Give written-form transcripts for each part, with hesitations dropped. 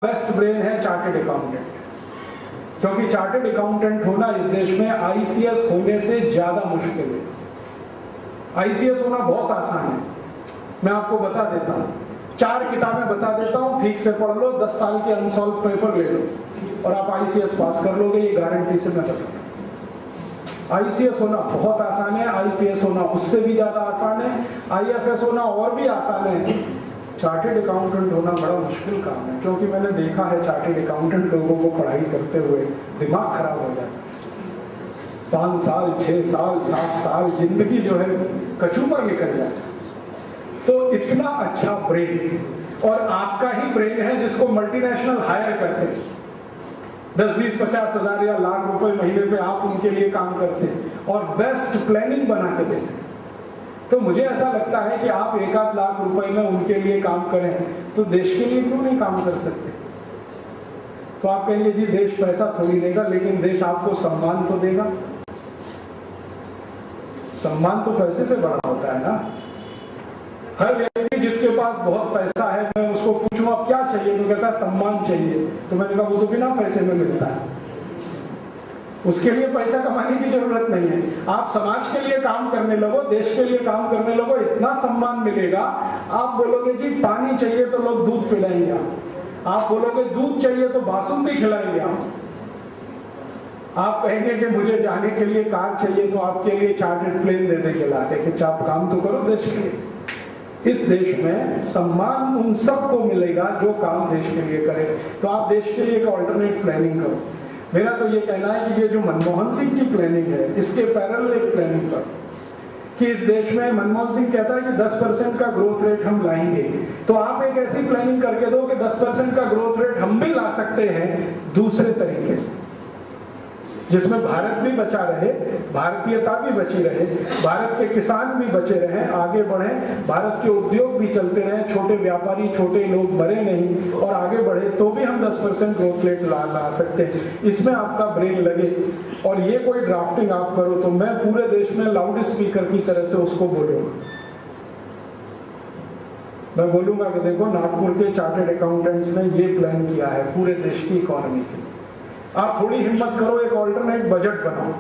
Best brain है chartered accountant, क्योंकि chartered accountant होना इस देश में आईसीएस होने से ज्यादा मुश्किल है। आईसीएस होना बहुत आसान है, मैं आपको बता देता हूँ, 4 किताबें बता देता हूँ, ठीक से पढ़ लो, 10 साल के अनसॉल्व पेपर ले लो और आप आईसीएस पास कर लोगे, ये गारंटी से मैं बताता हूँ। आईसीएस होना बहुत आसान है, आईपीएस होना उससे भी ज्यादा आसान है, आईएफएस होना और भी आसान है। चार्टेड अकाउंटेंट होना बड़ा मुश्किल काम है, क्योंकि मैंने देखा है चार्टेड अकाउंटेंट लोगों को पढ़ाई करते हुए दिमाग खराब हो जाता है। 5 साल 6 साल 7 साल जिंदगी जो है कचूमर निकल जाता है। तो इतना अच्छा ब्रेन, और आपका ही ब्रेन है जिसको मल्टीनेशनल हायर करते हैं, 10-20-50 हजार या लाख रुपए महीने पे आप उनके लिए काम करते हैं और बेस्ट प्लानिंग बना के देते हैं। तो मुझे ऐसा लगता है कि आप 1-8 लाख रुपए में उनके लिए काम करें तो देश के लिए क्यों नहीं काम कर सकते। तो आप कहेंगे जी देश पैसा थोड़ी देगा, लेकिन देश आपको सम्मान तो देगा। सम्मान तो पैसे से बड़ा होता है ना। हर व्यक्ति जिसके पास बहुत पैसा है, मैं उसको पूछूं अब क्या चाहिए तो कहता है सम्मान चाहिए। तो मैंने कहा वो तो बिना पैसे में मिलता है, उसके लिए पैसा कमाने की जरूरत नहीं है। आप समाज के लिए काम करने लगो, देश के लिए काम करने लगो, इतना सम्मान मिलेगा। आप बोलोगे जी पानी चाहिए तो लोग दूध पिलाएंगे, आप बोलोगे दूध चाहिए तो बासुंदी खिलाएंगे। आप कहेंगे कि मुझे जाने के लिए कार चाहिए तो आपके लिए चार्टर्ड प्लेन दे के लाते कि आप काम तो करो देश के लिए। इस देश में सम्मान उन सबको मिलेगा जो काम देश के लिए करे। तो आप देश के लिए एक ऑल्टरनेट प्लानिंग करो। मेरा तो ये कहना है कि ये जो मनमोहन सिंह की प्लानिंग है, इसके पैरेलल एक प्लानिंग करो कि इस देश में मनमोहन सिंह कहता है कि 10% का ग्रोथ रेट हम लाएंगे, तो आप एक ऐसी प्लानिंग करके दो कि 10% का ग्रोथ रेट हम भी ला सकते हैं दूसरे तरीके से, जिसमें भारत भी बचा रहे, भारतीयता भी बची रहे, भारत के किसान भी बचे रहे, आगे बढ़े, भारत के उद्योग भी चलते रहे, छोटे व्यापारी छोटे लोग मरे नहीं और आगे बढ़े, तो भी हम 10% ग्रोथ रेट ला सकते हैं। इसमें आपका ब्रेन लगे और ये कोई ड्राफ्टिंग आप करो तो मैं पूरे देश में लाउड स्पीकर की तरह से उसको बोलूंगा। मैं बोलूंगा कि देखो नागपुर के चार्टर्ड अकाउंटेंट्स ने ये प्लान किया है पूरे देश की इकोनॉमी के। आप थोड़ी हिम्मत करो, एक ऑल्टरनेट बजट बनाओ।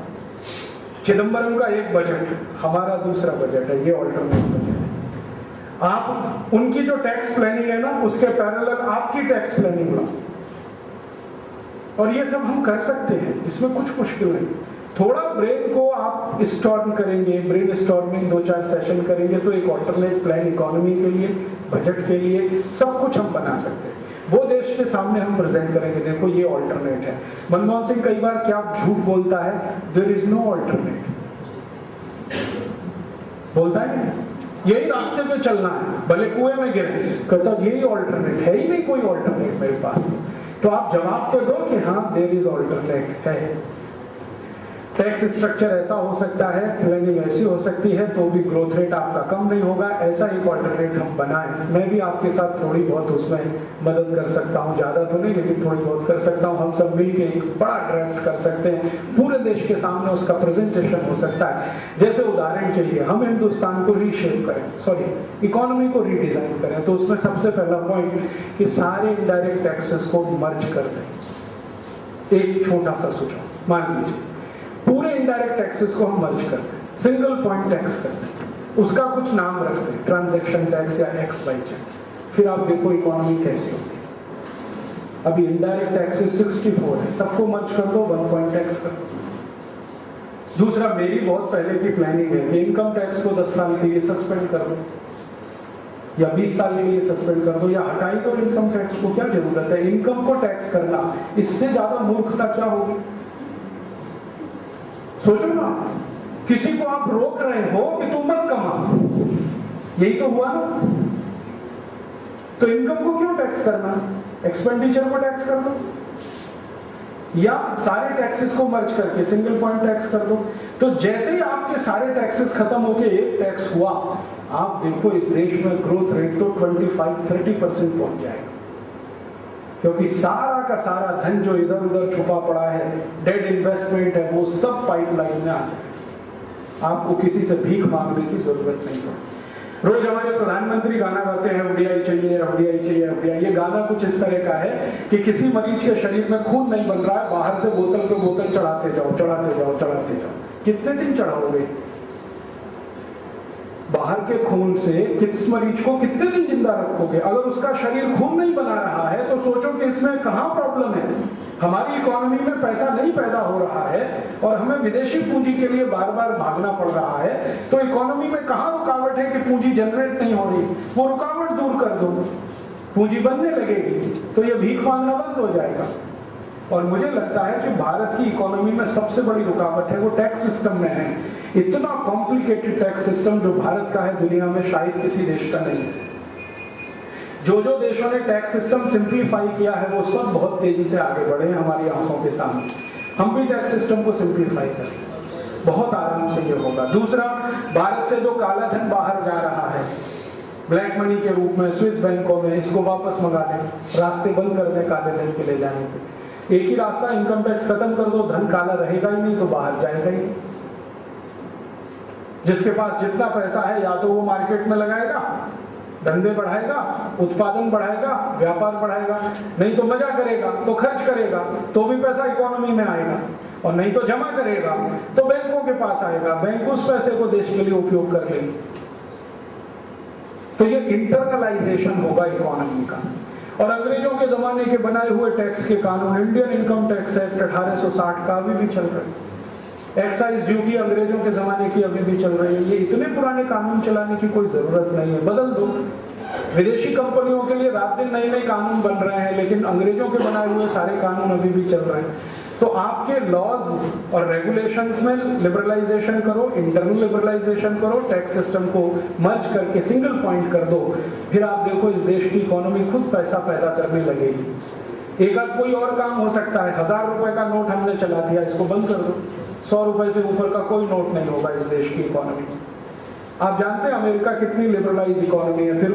चिदम्बरम का एक बजट, हमारा दूसरा बजट है, ये ऑल्टरनेट बजट है। आप उनकी जो टैक्स प्लानिंग है ना, उसके पैरेलल आपकी टैक्स प्लानिंग बनाओ, और ये सब हम कर सकते हैं, इसमें कुछ मुश्किल नहीं। थोड़ा ब्रेन को आप स्टॉर्म करेंगे, ब्रेन स्टॉर्मिंग 2-4 सेशन करेंगे तो एक ऑल्टरनेट प्लान इकोनॉमी के लिए, बजट के लिए, सब कुछ हम बना सकते हैं। वो देश के सामने हम प्रेजेंट करेंगे, देखो ये ऑल्टरनेट है। मनमोहन सिंह कई बार क्या झूठ बोलता है, देयर इज नो ऑल्टरनेट, बोलता है यही रास्ते पे चलना है, भले कुएं में गिरे, कहता यही ऑल्टरनेट है, ही नहीं कोई ऑल्टरनेट मेरे पास। तो आप जवाब तो दो कि हाँ देयर इज ऑल्टरनेट है। टैक्स स्ट्रक्चर ऐसा हो सकता है, प्लानिंग ऐसी हो सकती है, तो भी ग्रोथ रेट आपका कम नहीं होगा। ऐसा एक ऑल्टरनेट हम बनाएं। मैं भी आपके साथ थोड़ी बहुत उसमें मदद कर सकता हूं, ज्यादा तो नहीं लेकिन थोड़ी बहुत कर सकता हूं। हम सब मिलकर एक बड़ा ड्राफ्ट कर सकते हैं, पूरे देश के सामने उसका प्रेजेंटेशन हो सकता है। जैसे उदाहरण के लिए हम हिंदुस्तान को रीशेप करें, सॉरी इकोनॉमी को रीडिजाइन करें, तो उसमें सबसे पहला पॉइंट कि सारे इनडायरेक्ट टैक्सेस को मर्ज कर दें। एक छोटा सा सुझाव, मान लीजिए पूरे इनडायरेक्ट टैक्सेस को हम मर्ज करते हैं, सिंगल पॉइंट टैक्स करते हैं, उसका कुछ नाम रखते हैं, ट्रांजैक्शन टैक्स या XYZ। फिर आप देखो इकोनॉमी कैसी होती है। अभी इनडायरेक्ट टैक्सेस 64 है, सबको मर्ज कर दो, 1 पॉइंट टैक्स कर दो। दूसरा, मेरी बहुत पहले की प्लानिंग है कि इनकम टैक्स को 10 साल के लिए सस्पेंड कर दो या 20 साल के लिए सस्पेंड कर दो या हटाई दो इनकम टैक्स को। क्या जरूरत है इनकम को टैक्स करना, इससे ज्यादा मूर्खता क्या होगी। सोचो ना, किसी को आप रोक रहे हो कि तू मत कमा, यही तो हुआ ना। तो इनकम को क्यों टैक्स करना, एक्सपेंडिचर को टैक्स कर दो या सारे टैक्सेस को मर्ज करके सिंगल पॉइंट टैक्स कर दो। तो जैसे ही आपके सारे टैक्सेस खत्म होके एक टैक्स हुआ, आप देखो इस देश में ग्रोथ रेट तो 25-30% पहुंच जाएगा, क्योंकि सारा का सारा धन जो इधर उधर छुपा पड़ा है, डेड इन्वेस्टमेंट है, वो सब पाइपलाइन में आ जाए। आपको किसी से भीख मांगने की जरूरत नहीं है। रोज हमारे प्रधानमंत्री गाना गाते हैं एफडीआई चाहिए, एफडीआई चाहिए, एफडीआई। ये गाना कुछ इस तरह का है कि किसी मरीज के शरीर में खून नहीं बन रहा है, बाहर से बोतल पे बोतल चढ़ाते जाओ, चढ़ाते जाओ, चढ़ाते जाओ। कितने दिन चढ़ाओगे? बाहर के खून से किस मरीज को कितने दिन जिंदा रखोगे? अगर उसका शरीर खून नहीं बना रहा है तो सोचो कि इसमें कहां प्रॉब्लम है। हमारी इकोनॉमी में पैसा नहीं पैदा हो रहा है और हमें विदेशी पूंजी के लिए बार बार भागना पड़ रहा है, तो इकोनॉमी में कहां रुकावट है कि पूंजी जनरेट नहीं हो रही? वो रुकावट दूर कर दो, पूंजी बनने लगेगी, तो ये भीख मांगना बंद हो जाएगा। और मुझे लगता है कि भारत की इकोनॉमी में सबसे बड़ी रुकावट है वो टैक्स सिस्टम में है। इतना कॉम्प्लिकेटेड टैक्स सिस्टम जो भारत का है दुनिया में शायद किसी देश का नहीं है। जो जो देशों ने टैक्स सिस्टम सिंप्लीफाई किया है वो सब बहुत तेजी से आगे बढ़े हैं हमारी आंखों के सामने। हम भी टैक्स सिस्टम को सिंप्लीफाई करें, बहुत आराम से ये होगा। दूसरा, भारत से जो काला धन बाहर जा रहा है ब्लैक मनी के रूप में स्विस बैंकों में, इसको वापस मंगा दें, रास्ते बंद कर दें काले धन के ले जाने के। एक ही रास्ता, इनकम टैक्स खत्म कर दो, धन काला रहेगा ही नहीं तो बाहर जाएगा ही। जिसके पास जितना पैसा है या तो वो मार्केट में लगाएगा, धंधे बढ़ाएगा, उत्पादन बढ़ाएगा, व्यापार बढ़ाएगा, नहीं तो मजा करेगा, तो खर्च करेगा, तो भी पैसा इकोनॉमी में आएगा, और नहीं तो जमा करेगा तो बैंकों के पास आएगा, बैंक उस पैसे को देश के लिए उपयोग कर लेंगे। तो ये इंटरनलाइजेशन होगा इकोनॉमी का। और अंग्रेजों के जमाने के बनाए हुए टैक्स के कानून, इंडियन इनकम टैक्स एक्ट 1860 का अभी भी चल रहा है। एक्साइज ड्यूटी अंग्रेजों के जमाने की अभी भी चल रही है। ये इतने पुराने कानून चलाने की कोई जरूरत नहीं है, बदल दो। विदेशी कंपनियों के लिए रात दिन नए नए कानून बन रहे हैं, लेकिन अंग्रेजों के बनाए हुए सारे कानून अभी भी चल रहे हैं। तो आपके लॉज और रेगुलेशंस में लिबरलाइजेशन करो, इंटरनल लिबरलाइजेशन करो, टैक्स सिस्टम को मर्ज करके सिंगल पॉइंट कर दो, फिर आप देखो इस देश की इकोनॉमी खुद पैसा पैदा करने लगेगी। एक आध कोई और काम हो सकता है, 1000 रुपए का नोट हमने चला दिया, इसको बंद कर दो, 100 रुपए से ऊपर का कोई नोट नहीं होगा इस देश की इकोनॉमी। आप जानते हैं अमेरिका कितनी लिबरलाइज इकोनॉमी है, फिर